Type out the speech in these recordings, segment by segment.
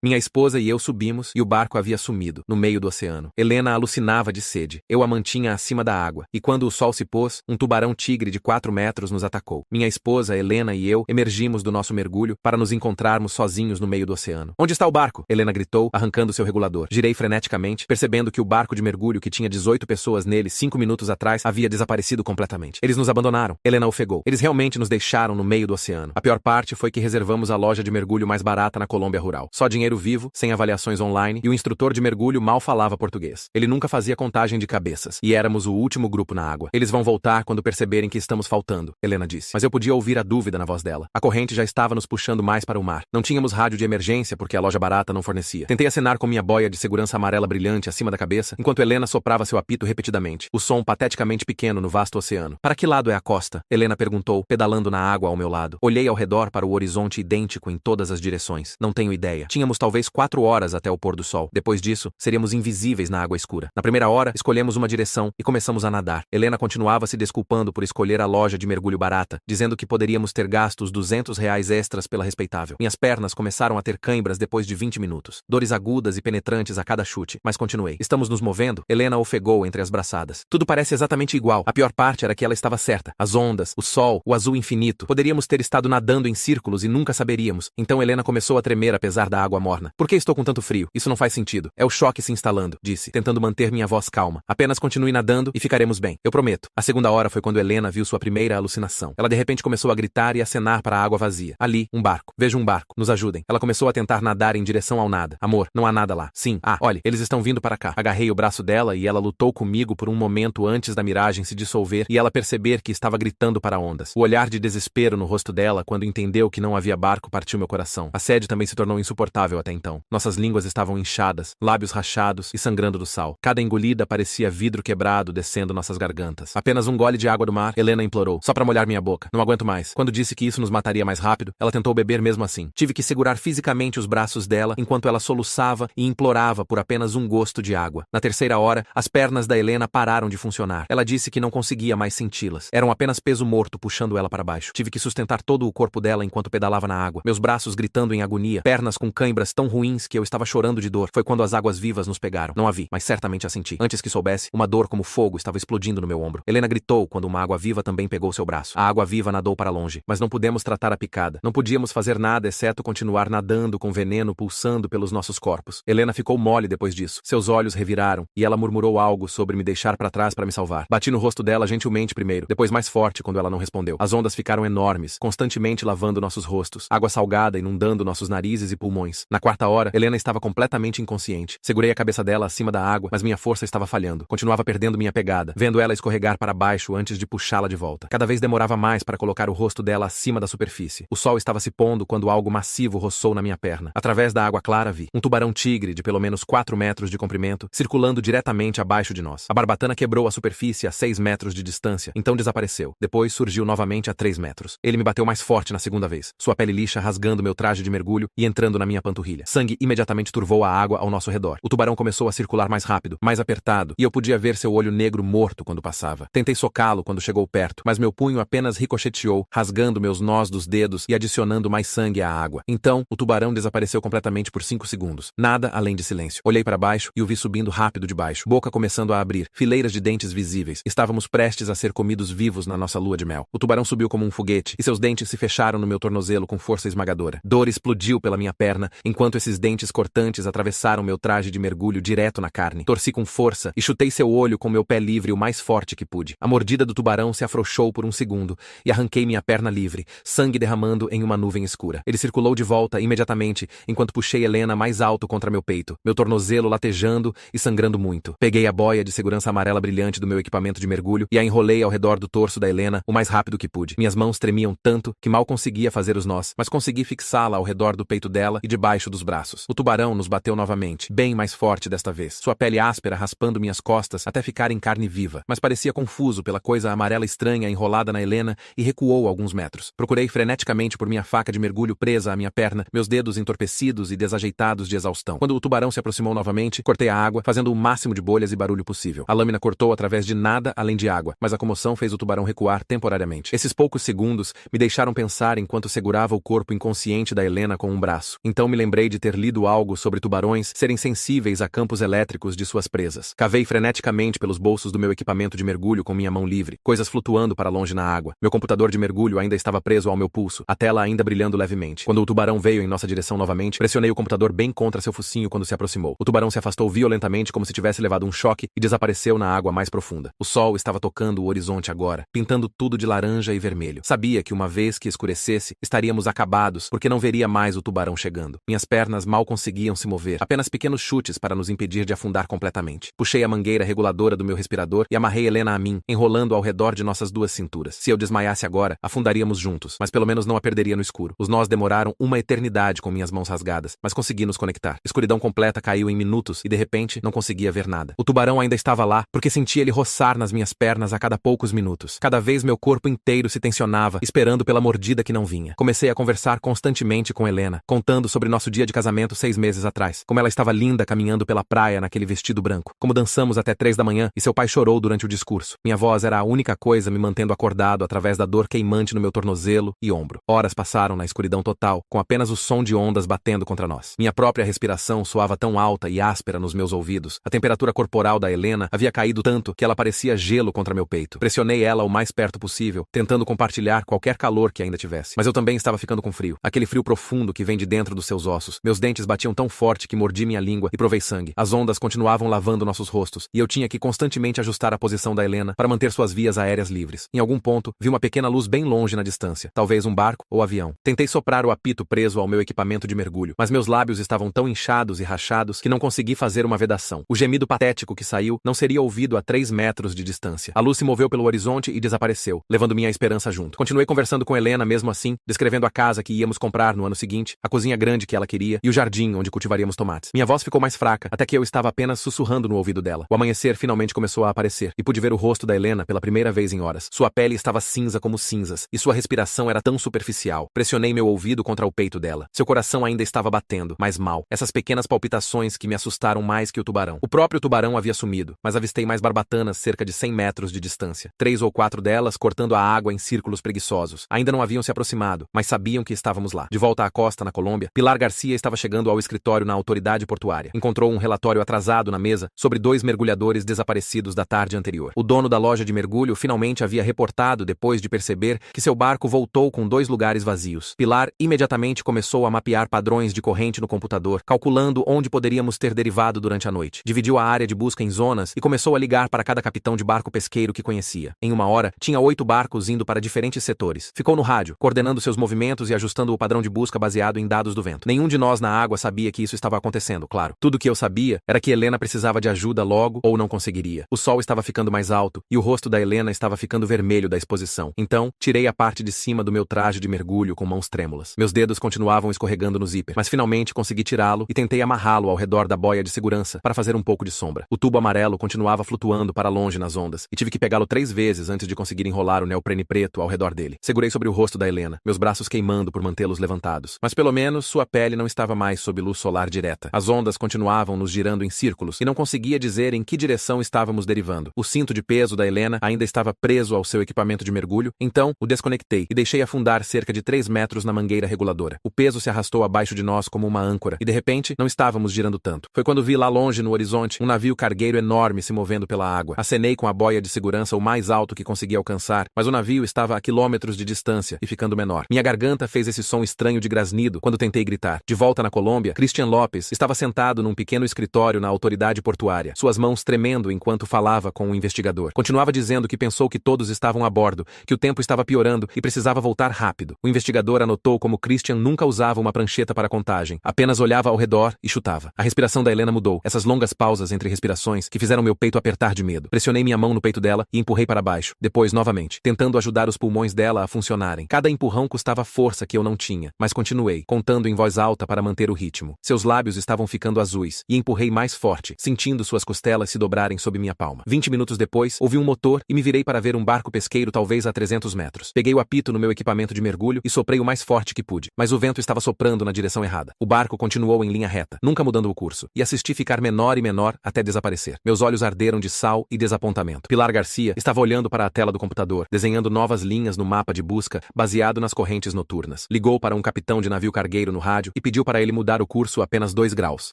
Minha esposa e eu subimos e o barco havia sumido, no meio do oceano. Helena alucinava de sede. Eu a mantinha acima da água. E quando o sol se pôs, um tubarão-tigre de 4 metros nos atacou. Minha esposa, Helena e eu emergimos do nosso mergulho para nos encontrarmos sozinhos no meio do oceano. Onde está o barco? Helena gritou, arrancando seu regulador. Girei freneticamente, percebendo que o barco de mergulho que tinha 18 pessoas nele 5 minutos atrás havia desaparecido completamente. Eles nos abandonaram. Helena ofegou. Eles realmente nos deixaram no meio do oceano. A pior parte foi que reservamos a loja de mergulho mais barata na Colômbia rural. Só dinheiro vivo, sem avaliações online, e o instrutor de mergulho mal falava português. Ele nunca fazia contagem de cabeças, e éramos o último grupo na água. Eles vão voltar quando perceberem que estamos faltando, Helena disse. Mas eu podia ouvir a dúvida na voz dela. A corrente já estava nos puxando mais para o mar. Não tínhamos rádio de emergência porque a loja barata não fornecia. Tentei acenar com minha boia de segurança amarela brilhante acima da cabeça, enquanto Helena soprava seu apito repetidamente, o som pateticamente pequeno no vasto oceano. Para que lado é a costa? Helena perguntou, pedalando na água ao meu lado. Olhei ao redor para o horizonte idêntico em todas as direções. Não tenho ideia. Tínhamos talvez 4 horas até o pôr do sol. Depois disso, seríamos invisíveis na água escura. Na primeira hora, escolhemos uma direção e começamos a nadar. Helena continuava se desculpando por escolher a loja de mergulho barata, dizendo que poderíamos ter gasto os R$ 200 extras pela respeitável. Minhas pernas começaram a ter cãibras depois de 20 minutos. Dores agudas e penetrantes a cada chute, mas continuei. Estamos nos movendo? Helena ofegou entre as braçadas. Tudo parece exatamente igual. A pior parte era que ela estava certa. As ondas, o sol, o azul infinito. Poderíamos ter estado nadando em círculos e nunca saberíamos. Então Helena começou a tremer apesar da água morna. Por que estou com tanto frio? Isso não faz sentido. É o choque se instalando, disse, tentando manter minha voz calma. Apenas continue nadando e ficaremos bem. Eu prometo. A segunda hora foi quando Helena viu sua primeira alucinação. Ela de repente começou a gritar e acenar para a água vazia. Ali, um barco. Vejo um barco. Nos ajudem. Ela começou a tentar nadar em direção ao nada. Amor, não há nada lá. Sim. Olhe, eles estão vindo para cá. Agarrei o braço dela e ela lutou comigo por um momento antes da miragem se dissolver e ela perceber que estava gritando para ondas. O olhar de desespero no rosto dela quando entendeu que não havia barco partiu meu coração. A sede também se tornou insuportável até então. Nossas línguas estavam inchadas, lábios rachados e sangrando do sal. Cada engolida parecia vidro quebrado descendo nossas gargantas. Apenas um gole de água do mar, Helena implorou, só para molhar minha boca. Não aguento mais. Quando disse que isso nos mataria mais rápido, ela tentou beber mesmo assim. Tive que segurar fisicamente os braços dela enquanto ela soluçava e implorava por apenas um gosto de água. Na terceira hora, as pernas da Helena pararam de funcionar. Ela disse que não conseguia mais senti-las. Eram apenas peso morto puxando ela para baixo. Tive que sustentar todo o corpo dela enquanto pedalava na água. Meus braços gritando em agonia, pernas com cãibras tão ruins que eu estava chorando de dor. Foi quando as águas vivas nos pegaram. Não a vi, mas certamente a senti. Antes que soubesse, uma dor como fogo estava explodindo no meu ombro. Helena gritou quando uma água viva também pegou seu braço. A água viva nadou para longe, mas não pudemos tratar a picada. Não podíamos fazer nada exceto continuar nadando com veneno pulsando pelos nossos corpos. Helena ficou mole depois disso. Seus olhos reviraram e ela murmurou algo sobre me deixar para trás para me salvar. Bati no rosto dela gentilmente primeiro, depois mais forte quando ela não respondeu. As ondas ficaram enormes, constantemente lavando nossos rostos. Água salgada inundando nossos narizes e pulmões. Na quarta hora, Helena estava completamente inconsciente. Segurei a cabeça dela acima da água, mas minha força estava falhando. Continuava perdendo minha pegada, vendo ela escorregar para baixo antes de puxá-la de volta. Cada vez demorava mais para colocar o rosto dela acima da superfície. O sol estava se pondo quando algo massivo roçou na minha perna. Através da água clara vi um tubarão-tigre de pelo menos 4 metros de comprimento, circulando diretamente abaixo de nós. A barbatana quebrou a superfície a 6 metros de distância, então desapareceu. Depois surgiu novamente a 3 metros. Ele me bateu mais forte na segunda vez, sua pele lixa rasgando meu traje de mergulho e entrando na minha panturrilha. Sangue imediatamente turvou a água ao nosso redor. O tubarão começou a circular mais rápido, mais apertado, e eu podia ver seu olho negro morto quando passava. Tentei socá-lo quando chegou perto, mas meu punho apenas ricocheteou, rasgando meus nós dos dedos e adicionando mais sangue à água. Então, o tubarão desapareceu completamente por 5 segundos. Nada além de silêncio. Olhei para baixo e o vi subindo rápido de baixo, boca começando a abrir, fileiras de dentes visíveis. Estávamos prestes a ser comidos vivos na nossa lua de mel. O tubarão subiu como um foguete e seus dentes se fecharam no meu tornozelo com força esmagadora. Dor explodiu pela minha perna, enquanto esses dentes cortantes atravessaram meu traje de mergulho direto na carne. Torci com força e chutei seu olho com meu pé livre o mais forte que pude. A mordida do tubarão se afrouxou por um segundo e arranquei minha perna livre, sangue derramando em uma nuvem escura. Ele circulou de volta imediatamente, enquanto puxei Helena mais alto contra meu peito, meu tornozelo latejando e sangrando muito. Peguei a boia de segurança amarela brilhante do meu equipamento de mergulho e a enrolei ao redor do torso da Helena o mais rápido que pude. Minhas mãos tremiam tanto que mal conseguia fazer os nós, mas consegui fixá-la ao redor do peito dela e debaixo dos braços. O tubarão nos bateu novamente, bem mais forte desta vez. Sua pele áspera raspando minhas costas até ficar em carne viva, mas parecia confuso pela coisa amarela estranha enrolada na Helena e recuou alguns metros. Procurei freneticamente por minha faca de mergulho presa à minha perna, meus dedos entorpecidos e desajeitados de exaustão. Quando o tubarão se aproximou novamente, cortei a água, fazendo o máximo de bolhas e barulho possível. A lâmina cortou através de nada além de água, mas a comoção fez o tubarão recuar temporariamente. Esses poucos segundos me deixaram pensar enquanto segurava o corpo inconsciente da Helena com um braço. Então me lembrei lembrei de ter lido algo sobre tubarões serem sensíveis a campos elétricos de suas presas. Cavei freneticamente pelos bolsos do meu equipamento de mergulho com minha mão livre, coisas flutuando para longe na água. Meu computador de mergulho ainda estava preso ao meu pulso, a tela ainda brilhando levemente. Quando o tubarão veio em nossa direção novamente, pressionei o computador bem contra seu focinho quando se aproximou. O tubarão se afastou violentamente como se tivesse levado um choque e desapareceu na água mais profunda. O sol estava tocando o horizonte agora, pintando tudo de laranja e vermelho. Sabia que uma vez que escurecesse, estaríamos acabados, porque não veria mais o tubarão chegando. Minhas pernas mal conseguiam se mover, apenas pequenos chutes para nos impedir de afundar completamente. Puxei a mangueira reguladora do meu respirador e amarrei Helena a mim, enrolando ao redor de nossas duas cinturas. Se eu desmaiasse agora, afundaríamos juntos, mas pelo menos não a perderia no escuro. Os nós demoraram uma eternidade com minhas mãos rasgadas, mas consegui nos conectar. Escuridão completa caiu em minutos e de repente não conseguia ver nada. O tubarão ainda estava lá, porque sentia ele roçar nas minhas pernas a cada poucos minutos. Cada vez meu corpo inteiro se tensionava, esperando pela mordida que não vinha. Comecei a conversar constantemente com Helena, contando sobre nosso dia de casamento 6 meses atrás. Como ela estava linda caminhando pela praia naquele vestido branco. Como dançamos até 3 da manhã e seu pai chorou durante o discurso. Minha voz era a única coisa me mantendo acordado através da dor queimante no meu tornozelo e ombro. Horas passaram na escuridão total, com apenas o som de ondas batendo contra nós. Minha própria respiração soava tão alta e áspera nos meus ouvidos. A temperatura corporal da Helena havia caído tanto que ela parecia gelo contra meu peito. Pressionei ela o mais perto possível, tentando compartilhar qualquer calor que ainda tivesse. Mas eu também estava ficando com frio. Aquele frio profundo que vem de dentro dos seus ossos. Meus dentes batiam tão forte que mordi minha língua e provei sangue. As ondas continuavam lavando nossos rostos, e eu tinha que constantemente ajustar a posição da Helena para manter suas vias aéreas livres. Em algum ponto, vi uma pequena luz bem longe na distância, talvez um barco ou avião. Tentei soprar o apito preso ao meu equipamento de mergulho, mas meus lábios estavam tão inchados e rachados que não consegui fazer uma vedação. O gemido patético que saiu não seria ouvido a 3 metros de distância. A luz se moveu pelo horizonte e desapareceu, levando minha esperança junto. Continuei conversando com Helena mesmo assim, descrevendo a casa que íamos comprar no ano seguinte, a cozinha grande que ela queria e o jardim onde cultivaríamos tomates. Minha voz ficou mais fraca, até que eu estava apenas sussurrando no ouvido dela. O amanhecer finalmente começou a aparecer, e pude ver o rosto da Helena pela primeira vez em horas. Sua pele estava cinza como cinzas, e sua respiração era tão superficial. Pressionei meu ouvido contra o peito dela. Seu coração ainda estava batendo, mas mal. Essas pequenas palpitações que me assustaram mais que o tubarão. O próprio tubarão havia sumido, mas avistei mais barbatanas cerca de 100 metros de distância. 3 ou 4 delas cortando a água em círculos preguiçosos. Ainda não haviam se aproximado, mas sabiam que estávamos lá. De volta à costa, na Colômbia, Pilar Garcia estava chegando ao escritório na autoridade portuária. Encontrou um relatório atrasado na mesa sobre 2 mergulhadores desaparecidos da tarde anterior. O dono da loja de mergulho finalmente havia reportado depois de perceber que seu barco voltou com 2 lugares vazios. Pilar imediatamente começou a mapear padrões de corrente no computador, calculando onde poderíamos ter derivado durante a noite. Dividiu a área de busca em zonas e começou a ligar para cada capitão de barco pesqueiro que conhecia. Em uma hora, tinha 8 barcos indo para diferentes setores. Ficou no rádio, coordenando seus movimentos e ajustando o padrão de busca baseado em dados do vento. Nenhum de nós na água sabia que isso estava acontecendo, claro. Tudo que eu sabia era que Helena precisava de ajuda logo ou não conseguiria. O sol estava ficando mais alto e o rosto da Helena estava ficando vermelho da exposição. Então, tirei a parte de cima do meu traje de mergulho com mãos trêmulas. Meus dedos continuavam escorregando no zíper, mas finalmente consegui tirá-lo e tentei amarrá-lo ao redor da boia de segurança para fazer um pouco de sombra. O tubo amarelo continuava flutuando para longe nas ondas e tive que pegá-lo 3 vezes antes de conseguir enrolar o neoprene preto ao redor dele. Segurei sobre o rosto da Helena, meus braços queimando por mantê-los levantados. Mas pelo menos sua pele não estava mais sob luz solar direta. As ondas continuavam nos girando em círculos e não conseguia dizer em que direção estávamos derivando. O cinto de peso da Helena ainda estava preso ao seu equipamento de mergulho, então o desconectei e deixei afundar cerca de 3 metros na mangueira reguladora. O peso se arrastou abaixo de nós como uma âncora e de repente não estávamos girando tanto. Foi quando vi lá longe no horizonte um navio cargueiro enorme se movendo pela água. Acenei com a boia de segurança o mais alto que consegui alcançar, mas o navio estava a quilômetros de distância e ficando menor. Minha garganta fez esse som estranho de grasnido quando tentei gritar. De volta na Colômbia, Christian Lopes estava sentado num pequeno escritório na autoridade portuária, suas mãos tremendo enquanto falava com o investigador. Continuava dizendo que pensou que todos estavam a bordo, que o tempo estava piorando e precisava voltar rápido. O investigador anotou como Christian nunca usava uma prancheta para contagem, apenas olhava ao redor e chutava. A respiração da Helena mudou, essas longas pausas entre respirações que fizeram meu peito apertar de medo. Pressionei minha mão no peito dela e empurrei para baixo, depois novamente, tentando ajudar os pulmões dela a funcionarem. Cada empurrão custava força que eu não tinha, mas continuei, contando em voz alta para manter o ritmo. Seus lábios estavam ficando azuis, e empurrei mais forte, sentindo suas costelas se dobrarem sob minha palma. 20 minutos depois, ouvi um motor e me virei para ver um barco pesqueiro talvez a 300 metros. Peguei o apito no meu equipamento de mergulho e soprei o mais forte que pude, mas o vento estava soprando na direção errada. O barco continuou em linha reta, nunca mudando o curso, e assisti ficar menor e menor até desaparecer. Meus olhos arderam de sal e desapontamento. Pilar Garcia estava olhando para a tela do computador, desenhando novas linhas no mapa de busca baseado nas correntes noturnas. Ligou para um capitão de navio cargueiro no rádio e pediu para ele mudar o curso apenas 2 graus.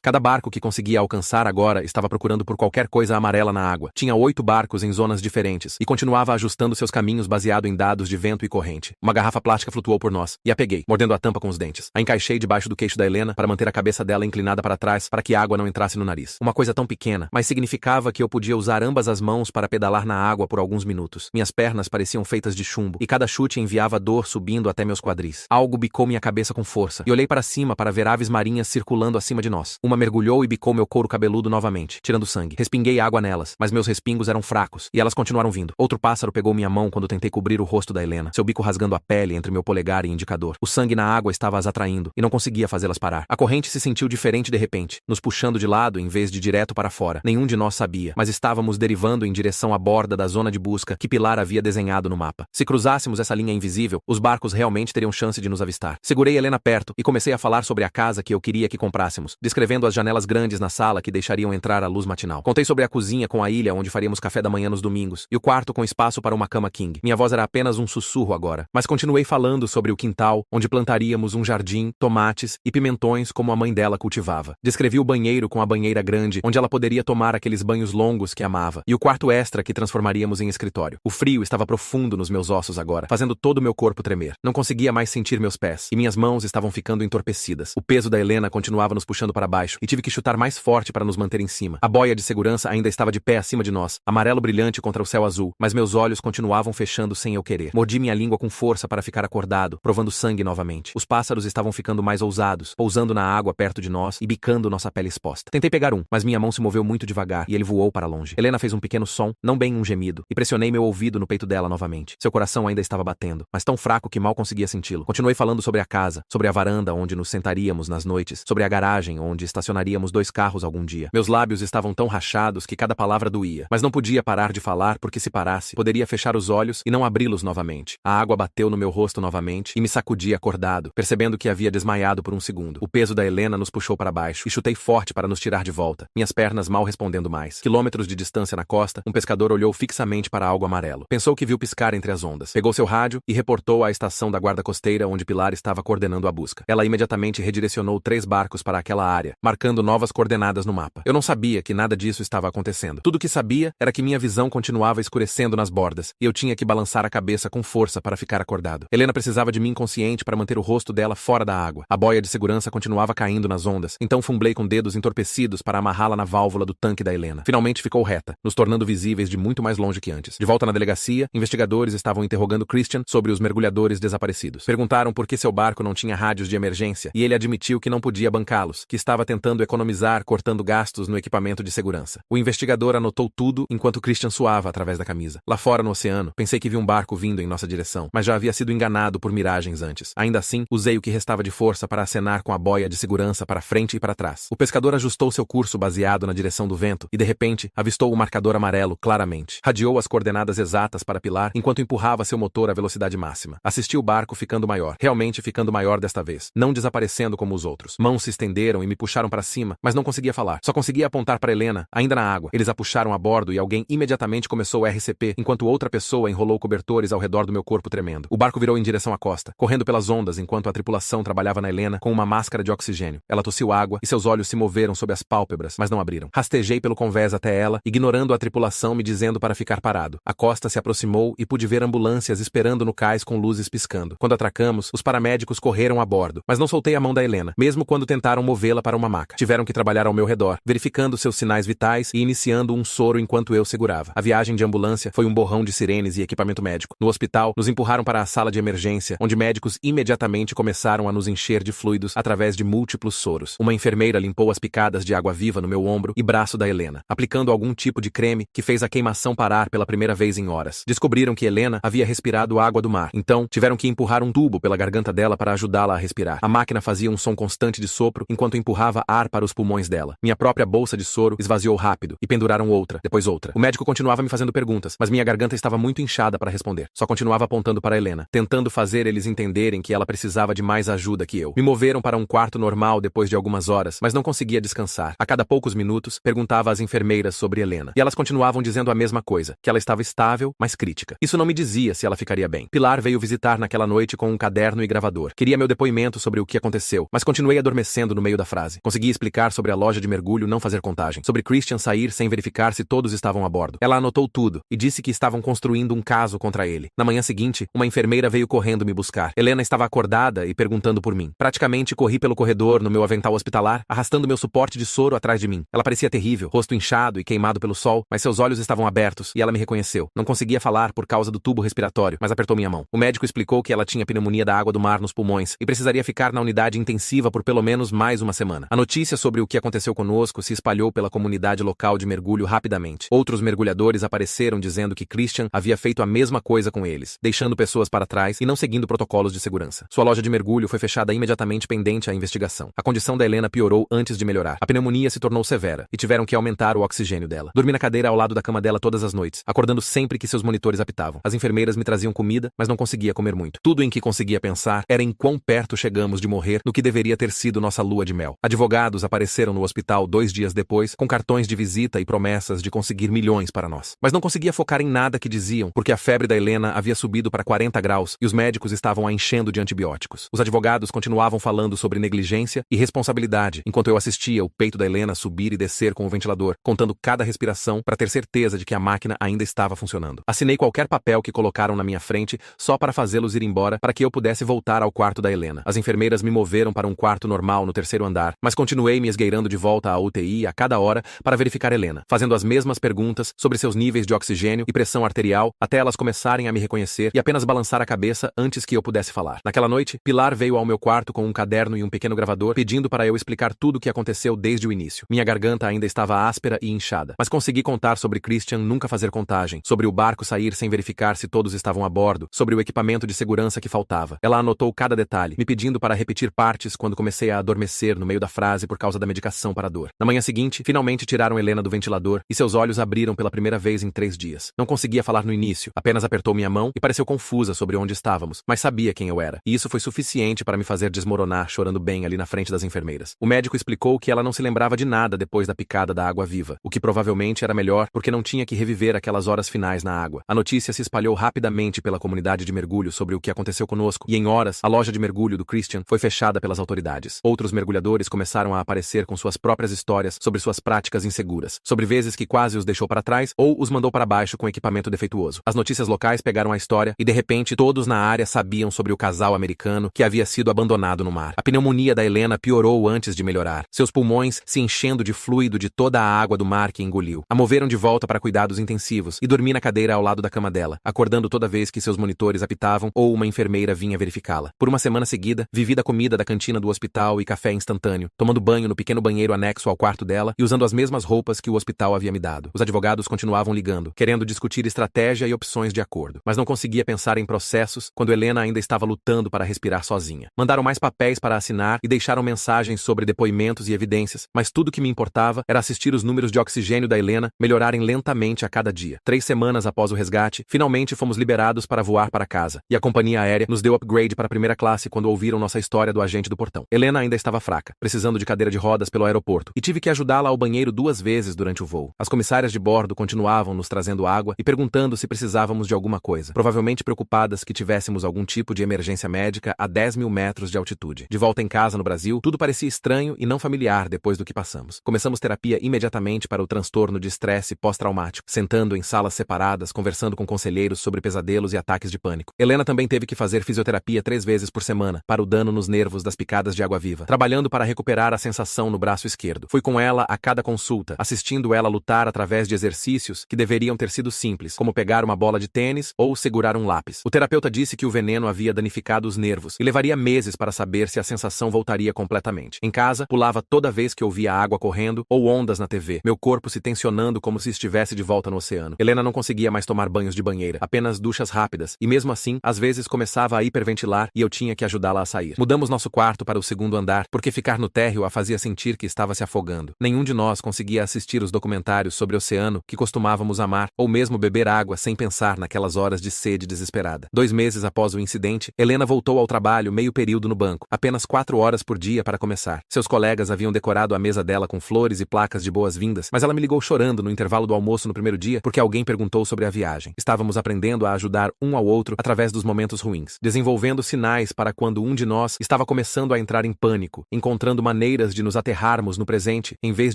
Cada barco que conseguia alcançar agora estava procurando por qualquer coisa amarela na água. Tinha 8 barcos em zonas diferentes e continuava ajustando seus caminhos baseado em dados de vento e corrente. Uma garrafa plástica flutuou por nós e a peguei, mordendo a tampa com os dentes. A encaixei debaixo do queixo da Helena para manter a cabeça dela inclinada para trás para que a água não entrasse no nariz. Uma coisa tão pequena, mas significava que eu podia usar ambas as mãos para pedalar na água por alguns minutos. Minhas pernas pareciam feitas de chumbo e cada chute enviava dor subindo até meus quadris. Algo bicou minha cabeça com força e olhei para cima para ver aves marinhas circulando acima de nós. Uma mergulhou e bicou meu couro cabeludo novamente, tirando sangue. Respinguei água nelas, mas meus respingos eram fracos e elas continuaram vindo. Outro pássaro pegou minha mão quando tentei cobrir o rosto da Helena, seu bico rasgando a pele entre meu polegar e indicador. O sangue na água estava as atraindo e não conseguia fazê-las parar. A corrente se sentiu diferente de repente, nos puxando de lado em vez de direto para fora. Nenhum de nós sabia, mas estávamos derivando em direção à borda da zona de busca que Pilar havia desenhado no mapa. Se cruzássemos essa linha invisível, os barcos realmente teriam chance de nos avistar. Segurei Helena perto e comecei a falar sobre a casa que eu queria que comprássemos, descrevendo as janelas grandes na sala que deixariam entrar a luz matinal. Contei sobre a cozinha com a ilha onde faríamos café da manhã nos domingos e o quarto com espaço para uma cama king. Minha voz era apenas um sussurro agora, mas continuei falando sobre o quintal onde plantaríamos um jardim, tomates e pimentões como a mãe dela cultivava. Descrevi o banheiro com a banheira grande onde ela poderia tomar aqueles banhos longos que amava e o quarto extra que transformaríamos em escritório. O frio estava profundo nos meus ossos agora, fazendo todo o meu corpo tremer. Não conseguia mais sentir meus pés e minhas mãos estavam ficando entorpecidas. O peso da Helena continuava nos puxando para baixo e tive que chutar mais forte para nos manter em cima. A boia de segurança ainda estava de pé acima de nós, amarelo brilhante contra o céu azul, mas meus olhos continuavam fechando sem eu querer. Mordi minha língua com força para ficar acordado, provando sangue novamente. Os pássaros estavam ficando mais ousados, pousando na água perto de nós e bicando nossa pele exposta. Tentei pegar um, mas minha mão se moveu muito devagar e ele voou para longe. Helena fez um pequeno som, não bem um gemido, e pressionei meu ouvido no peito dela novamente. Seu coração ainda estava batendo, mas tão fraco que mal conseguia senti-lo. Continuei falando sobre a casa, sobre a varanda onde nos sentaríamos nas noites, sobre a garagem onde estacionaríamos 2 carros algum dia. Meus lábios estavam tão rachados que cada palavra doía, mas não podia parar de falar porque se parasse, poderia fechar os olhos e não abri-los novamente. A água bateu no meu rosto novamente e me sacudi acordado, percebendo que havia desmaiado por um segundo. O peso da Helena nos puxou para baixo e chutei forte para nos tirar de volta, minhas pernas mal respondendo mais. Quilômetros de distância na costa, um pescador olhou fixamente para algo amarelo. Pensou que viu piscar entre as ondas. Pegou seu rádio e reportou à estação da guarda costeira onde Pilar estava coordenando a busca. Ela imediatamente redirecionou 3 barcos para aquela área, marcando novas coordenadas no mapa. Eu não sabia que nada disso estava acontecendo. Tudo o que sabia era que minha visão continuava escurecendo nas bordas e eu tinha que balançar a cabeça com força para ficar acordado. Helena precisava de mim inconsciente para manter o rosto dela fora da água. A boia de segurança continuava caindo nas ondas, então fumblei com dedos entorpecidos para amarrá-la na válvula do tanque da Helena. Finalmente ficou reta, nos tornando visíveis de muito mais longe que antes. De volta na delegacia, investigadores estavam interrogando Christian sobre os mergulhadores desaparecidos. Perguntaram por que seu barco não tinha rádios de emergência e ele admitiu que não podia bancá-los, que estava tentando economizar cortando gastos no equipamento de segurança. O investigador anotou tudo enquanto Christian suava através da camisa. Lá fora no oceano, pensei que vi um barco vindo em nossa direção, mas já havia sido enganado por miragens antes. Ainda assim, usei o que restava de força para acenar com a boia de segurança para frente e para trás. O pescador ajustou seu curso baseado na direção do vento e, de repente, avistou o marcador amarelo claramente. Radiou as coordenadas exatas para Pilar enquanto empurrava seu motor à velocidade máxima. Assisti o barco ficando maior, realmente ficando maior desta vez, não desaparecendo como os outros. Mãos se estenderam e me puxaram para cima, mas não conseguia falar. Só conseguia apontar para Helena, ainda na água. Eles a puxaram a bordo e alguém imediatamente começou o RCP, enquanto outra pessoa enrolou cobertores ao redor do meu corpo tremendo. O barco virou em direção à costa, correndo pelas ondas enquanto a tripulação trabalhava na Helena com uma máscara de oxigênio. Ela tossiu água e seus olhos se moveram sob as pálpebras, mas não abriram. Rastejei pelo convés até ela, ignorando a tripulação me dizendo para ficar parado. A costa se aproximou e pude ver ambulâncias esperando no cais com luzes piscando. Quando atracamos, os paramédicos correram a bordo, mas não soltei a mão da Helena, mesmo quando tentaram movê-la para uma maca. Tiveram que trabalhar ao meu redor, verificando seus sinais vitais e iniciando um soro enquanto eu segurava. A viagem de ambulância foi um borrão de sirenes e equipamento médico. No hospital, nos empurraram para a sala de emergência, onde médicos imediatamente começaram a nos encher de fluidos através de múltiplos soros. Uma enfermeira limpou as picadas de água viva no meu ombro e braço da Helena, aplicando algum tipo de creme que fez a queimação parar pela primeira vez em horas. Descobriram que Helena havia respirado água do mar, então tiveram que empurrar um tubo pela garganta dela para ajudá-la a respirar. A máquina fazia um som constante de sopro enquanto empurrava ar para os pulmões dela. Minha própria bolsa de soro esvaziou rápido e penduraram outra, depois outra. O médico continuava me fazendo perguntas, mas minha garganta estava muito inchada para responder. Só continuava apontando para Helena, tentando fazer eles entenderem que ela precisava de mais ajuda que eu. Me moveram para um quarto normal depois de algumas horas, mas não conseguia descansar. A cada poucos minutos, perguntava às enfermeiras sobre Helena. E elas continuavam dizendo a mesma coisa, que ela estava estável, mas crítica. Isso não me dizia se ela ficaria bem. Pilar veio visitar naquela noite com um caderno e gravador. Queria meu depoimento sobre o que aconteceu aconteceu, mas continuei adormecendo no meio da frase. Consegui explicar sobre a loja de mergulho não fazer contagem, sobre Christian sair sem verificar se todos estavam a bordo. Ela anotou tudo e disse que estavam construindo um caso contra ele. Na manhã seguinte, uma enfermeira veio correndo me buscar. Helena estava acordada e perguntando por mim. Praticamente corri pelo corredor no meu avental hospitalar, arrastando meu suporte de soro atrás de mim. Ela parecia terrível, rosto inchado e queimado pelo sol, mas seus olhos estavam abertos e ela me reconheceu. Não conseguia falar por causa do tubo respiratório, mas apertou minha mão. O médico explicou que ela tinha pneumonia da água do mar nos pulmões e precisaria ficar na unidade intensiva por pelo menos mais uma semana. A notícia sobre o que aconteceu conosco se espalhou pela comunidade local de mergulho rapidamente. Outros mergulhadores apareceram dizendo que Christian havia feito a mesma coisa com eles, deixando pessoas para trás e não seguindo protocolos de segurança. Sua loja de mergulho foi fechada imediatamente pendente à investigação. A condição da Helena piorou antes de melhorar. A pneumonia se tornou severa e tiveram que aumentar o oxigênio dela. Dormi na cadeira ao lado da cama dela todas as noites, acordando sempre que seus monitores apitavam. As enfermeiras me traziam comida, mas não conseguia comer muito. Tudo em que conseguia pensar era em quão perto chegamos de morrer no que deveria ter sido nossa lua de mel. Advogados apareceram no hospital 2 dias depois, com cartões de visita e promessas de conseguir milhões para nós. Mas não conseguia focar em nada que diziam, porque a febre da Helena havia subido para 40 graus e os médicos estavam a enchendo de antibióticos. Os advogados continuavam falando sobre negligência e responsabilidade, enquanto eu assistia o peito da Helena subir e descer com o ventilador, contando cada respiração para ter certeza de que a máquina ainda estava funcionando. Assinei qualquer papel que colocaram na minha frente só para fazê-los ir embora para que eu pudesse voltar ao quarto da Helena. As enfermeiras me moveram para um quarto normal no 3º andar, mas continuei me esgueirando de volta à UTI a cada hora para verificar Helena, fazendo as mesmas perguntas sobre seus níveis de oxigênio e pressão arterial até elas começarem a me reconhecer e apenas balançar a cabeça antes que eu pudesse falar. Naquela noite, Pilar veio ao meu quarto com um caderno e um pequeno gravador pedindo para eu explicar tudo o que aconteceu desde o início. Minha garganta ainda estava áspera e inchada, mas consegui contar sobre Christian nunca fazer contagem, sobre o barco sair sem verificar se todos estavam a bordo, sobre o equipamento de segurança que faltava. Ela anotou cada detalhe, me pedindo para repetir partes quando comecei a adormecer no meio da frase por causa da medicação para a dor. Na manhã seguinte, finalmente tiraram Helena do ventilador e seus olhos abriram pela primeira vez em 3 dias. Não conseguia falar no início, apenas apertou minha mão e pareceu confusa sobre onde estávamos, mas sabia quem eu era, e isso foi suficiente para me fazer desmoronar chorando bem ali na frente das enfermeiras. O médico explicou que ela não se lembrava de nada depois da picada da água viva, o que provavelmente era melhor porque não tinha que reviver aquelas horas finais na água. A notícia se espalhou rapidamente pela comunidade de mergulho sobre o que aconteceu conosco, e em horas, a loja de mergulho do Christian foi fechada pelas autoridades. Outros mergulhadores começaram a aparecer com suas próprias histórias sobre suas práticas inseguras, sobre vezes que quase os deixou para trás ou os mandou para baixo com equipamento defeituoso. As notícias locais pegaram a história e de repente todos na área sabiam sobre o casal americano que havia sido abandonado no mar. A pneumonia da Helena piorou antes de melhorar, seus pulmões se enchendo de fluido de toda a água do mar que engoliu. A moveram de volta para cuidados intensivos e dormi na cadeira ao lado da cama dela, acordando toda vez que seus monitores apitavam ou uma enfermeira vinha verificá-la. Por uma semana seguida, vivi da comida da cantina do hospital e café instantâneo, tomando banho no pequeno banheiro anexo ao quarto dela e usando as mesmas roupas que o hospital havia me dado. Os advogados continuavam ligando, querendo discutir estratégia e opções de acordo, mas não conseguia pensar em processos quando Helena ainda estava lutando para respirar sozinha. Mandaram mais papéis para assinar e deixaram mensagens sobre depoimentos e evidências, mas tudo que me importava era assistir os números de oxigênio da Helena melhorarem lentamente a cada dia. 3 semanas após o resgate, finalmente fomos liberados para voar para casa, e a companhia aérea nos deu upgrade para a primeira classe quando ouviram nossa história do agente do portão. Helena ainda estava fraca, precisando de cadeira de rodas pelo aeroporto, e tive que ajudá-la ao banheiro 2 vezes durante o voo. As comissárias de bordo continuavam nos trazendo água e perguntando se precisávamos de alguma coisa, provavelmente preocupadas que tivéssemos algum tipo de emergência médica a 10.000 metros de altitude. De volta em casa no Brasil, tudo parecia estranho e não familiar depois do que passamos. Começamos terapia imediatamente para o transtorno de estresse pós-traumático, sentando em salas separadas, conversando com conselheiros sobre pesadelos e ataques de pânico. Helena também teve que fazer fisioterapia 3 vezes por semana para o dano nos nervos das picadas de água-viva, trabalhando para recuperar a sensação no braço esquerdo. Fui com ela a cada consulta, assistindo ela lutar através de exercícios que deveriam ter sido simples, como pegar uma bola de tênis ou segurar um lápis. O terapeuta disse que o veneno havia danificado os nervos e levaria meses para saber se a sensação voltaria completamente. Em casa, pulava toda vez que ouvia água correndo ou ondas na TV, meu corpo se tensionando como se estivesse de volta no oceano. Helena não conseguia mais tomar banhos de banheira, apenas duchas rápidas, e mesmo assim, às vezes começava a hiperventilar e eu tinha que ajudá-la a sair. Mudamos nosso quarto para o 2º andar, porque ficar no térreo a fazia sentir que estava se afogando. Nenhum de nós conseguia assistir os documentários sobre o oceano que costumávamos amar, ou mesmo beber água sem pensar naquelas horas de sede desesperada. 2 meses após o incidente, Helena voltou ao trabalho meio período no banco, apenas 4 horas por dia para começar. Seus colegas haviam decorado a mesa dela com flores e placas de boas-vindas, mas ela me ligou chorando no intervalo do almoço no primeiro dia porque alguém perguntou sobre a viagem. Estávamos aprendendo a ajudar um ao outro através dos momentos ruins, desenvolvendo sinais para quando um de nós estava estava começando a entrar em pânico, encontrando maneiras de nos aterrarmos no presente, em vez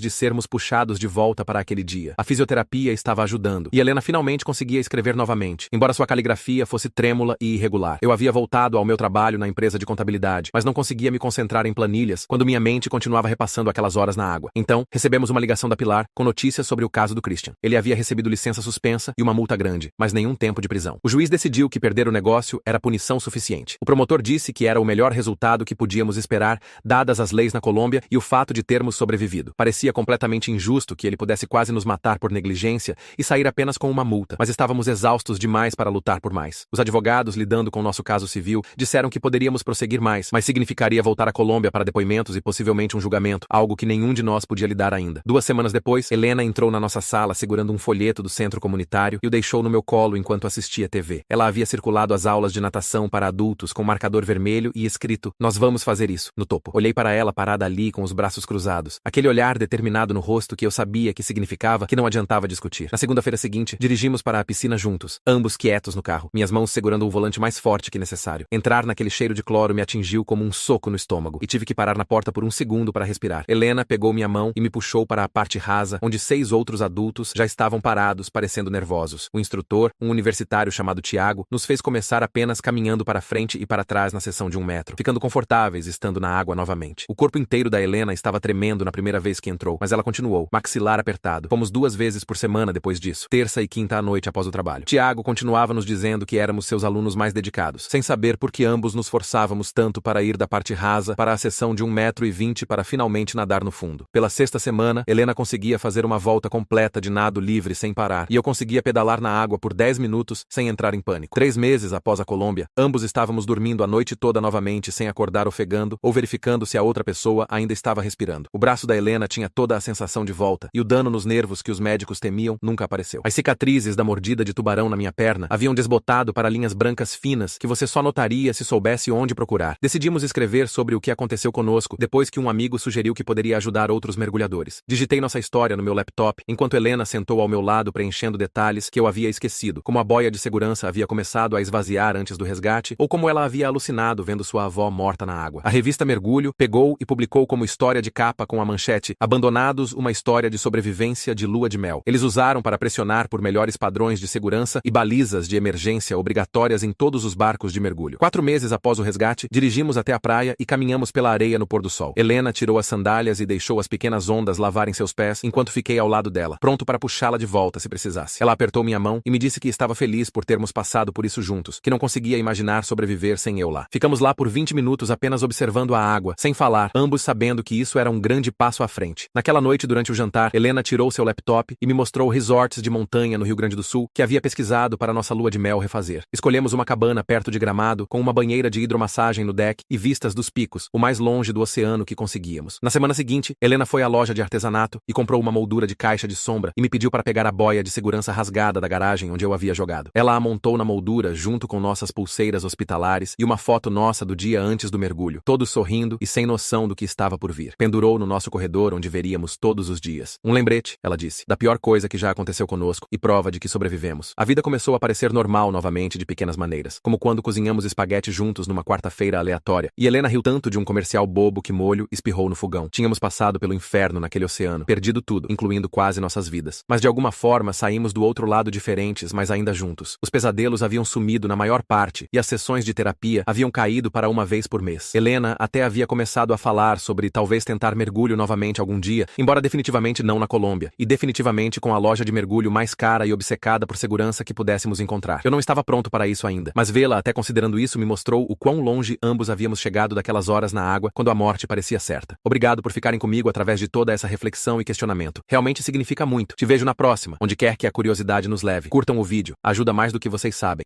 de sermos puxados de volta para aquele dia. A fisioterapia estava ajudando, e Helena finalmente conseguia escrever novamente, embora sua caligrafia fosse trêmula e irregular. Eu havia voltado ao meu trabalho na empresa de contabilidade, mas não conseguia me concentrar em planilhas, quando minha mente continuava repassando aquelas horas na água. Então, recebemos uma ligação da Pilar, com notícias sobre o caso do Christian. Ele havia recebido licença suspensa e uma multa grande, mas nenhum tempo de prisão. O juiz decidiu que perder o negócio era punição suficiente. O promotor disse que era o melhor resultado que podíamos esperar, dadas as leis na Colômbia e o fato de termos sobrevivido. Parecia completamente injusto que ele pudesse quase nos matar por negligência e sair apenas com uma multa, mas estávamos exaustos demais para lutar por mais. Os advogados, lidando com o nosso caso civil, disseram que poderíamos prosseguir mais, mas significaria voltar à Colômbia para depoimentos e possivelmente um julgamento, algo que nenhum de nós podia lidar ainda. 2 semanas depois, Helena entrou na nossa sala segurando um folheto do centro comunitário e o deixou no meu colo enquanto assistia TV. Ela havia circulado as aulas de natação para adultos com marcador vermelho e escrito "Nós vamos fazer isso" no topo. Olhei para ela parada ali com os braços cruzados, aquele olhar determinado no rosto que eu sabia que significava que não adiantava discutir. Na segunda-feira seguinte, dirigimos para a piscina juntos, ambos quietos no carro, minhas mãos segurando o volante mais forte que necessário. Entrar naquele cheiro de cloro me atingiu como um soco no estômago e tive que parar na porta por um segundo para respirar. Helena pegou minha mão e me puxou para a parte rasa, onde 6 outros adultos já estavam parados, parecendo nervosos. O instrutor, um universitário chamado Tiago, nos fez começar apenas caminhando para frente e para trás na seção de 1 metro, ficando confortáveis estando na água novamente. O corpo inteiro da Helena estava tremendo na primeira vez que entrou, mas ela continuou, maxilar apertado. Fomos 2 vezes por semana depois disso, terça e quinta à noite após o trabalho. Tiago continuava nos dizendo que éramos seus alunos mais dedicados, sem saber por que ambos nos forçávamos tanto para ir da parte rasa para a seção de 1,20 metro para finalmente nadar no fundo. Pela 6ª semana, Helena conseguia fazer uma volta completa de nado livre sem parar, e eu conseguia pedalar na água por 10 minutos sem entrar em pânico. 3 meses após a Colômbia, ambos estávamos dormindo a noite toda novamente sem acordar ofegando ou verificando se a outra pessoa ainda estava respirando. O braço da Helena tinha toda a sensação de volta, e o dano nos nervos que os médicos temiam nunca apareceu. As cicatrizes da mordida de tubarão na minha perna haviam desbotado para linhas brancas finas que você só notaria se soubesse onde procurar. Decidimos escrever sobre o que aconteceu conosco depois que um amigo sugeriu que poderia ajudar outros mergulhadores. Digitei nossa história no meu laptop, enquanto Helena sentou ao meu lado preenchendo detalhes que eu havia esquecido, como a boia de segurança havia começado a esvaziar antes do resgate, ou como ela havia alucinado vendo sua avó morta na água. A revista Mergulho pegou e publicou como história de capa com a manchete "Abandonados, uma história de sobrevivência de lua de mel". Eles usaram para pressionar por melhores padrões de segurança e balizas de emergência obrigatórias em todos os barcos de mergulho. 4 meses após o resgate, dirigimos até a praia e caminhamos pela areia no pôr do sol. Helena tirou as sandálias e deixou as pequenas ondas lavarem seus pés enquanto fiquei ao lado dela, pronto para puxá-la de volta se precisasse. Ela apertou minha mão e me disse que estava feliz por termos passado por isso juntos, que não conseguia imaginar sobreviver sem eu lá. Ficamos lá por 20 minutos apenas observando a água, sem falar, ambos sabendo que isso era um grande passo à frente. Naquela noite, durante o jantar, Helena tirou seu laptop e me mostrou resorts de montanha no Rio Grande do Sul que havia pesquisado para nossa lua de mel refazer. Escolhemos uma cabana perto de Gramado, com uma banheira de hidromassagem no deck e vistas dos picos, o mais longe do oceano que conseguíamos. Na semana seguinte, Helena foi à loja de artesanato e comprou uma moldura de caixa de sombra e me pediu para pegar a boia de segurança rasgada da garagem onde eu havia jogado. Ela a montou na moldura junto com nossas pulseiras hospitalares e uma foto nossa do dia antes do mergulho, todos sorrindo e sem noção do que estava por vir. Pendurou no nosso corredor onde veríamos todos os dias. Um lembrete, ela disse, da pior coisa que já aconteceu conosco e prova de que sobrevivemos. A vida começou a parecer normal novamente de pequenas maneiras, como quando cozinhamos espaguete juntos numa quarta-feira aleatória, e Helena riu tanto de um comercial bobo que molho espirrou no fogão. Tínhamos passado pelo inferno naquele oceano, perdido tudo, incluindo quase nossas vidas. Mas de alguma forma saímos do outro lado diferentes, mas ainda juntos. Os pesadelos haviam sumido na maior parte, e as sessões de terapia haviam caído para uma vez por mês. Helena até havia começado a falar sobre talvez tentar mergulho novamente algum dia, embora definitivamente não na Colômbia, e definitivamente com a loja de mergulho mais cara e obcecada por segurança que pudéssemos encontrar. Eu não estava pronto para isso ainda, mas vê-la até considerando isso me mostrou o quão longe ambos havíamos chegado daquelas horas na água quando a morte parecia certa. Obrigado por ficarem comigo através de toda essa reflexão e questionamento. Realmente significa muito. Te vejo na próxima, onde quer que a curiosidade nos leve. Curtam o vídeo, ajuda mais do que vocês sabem.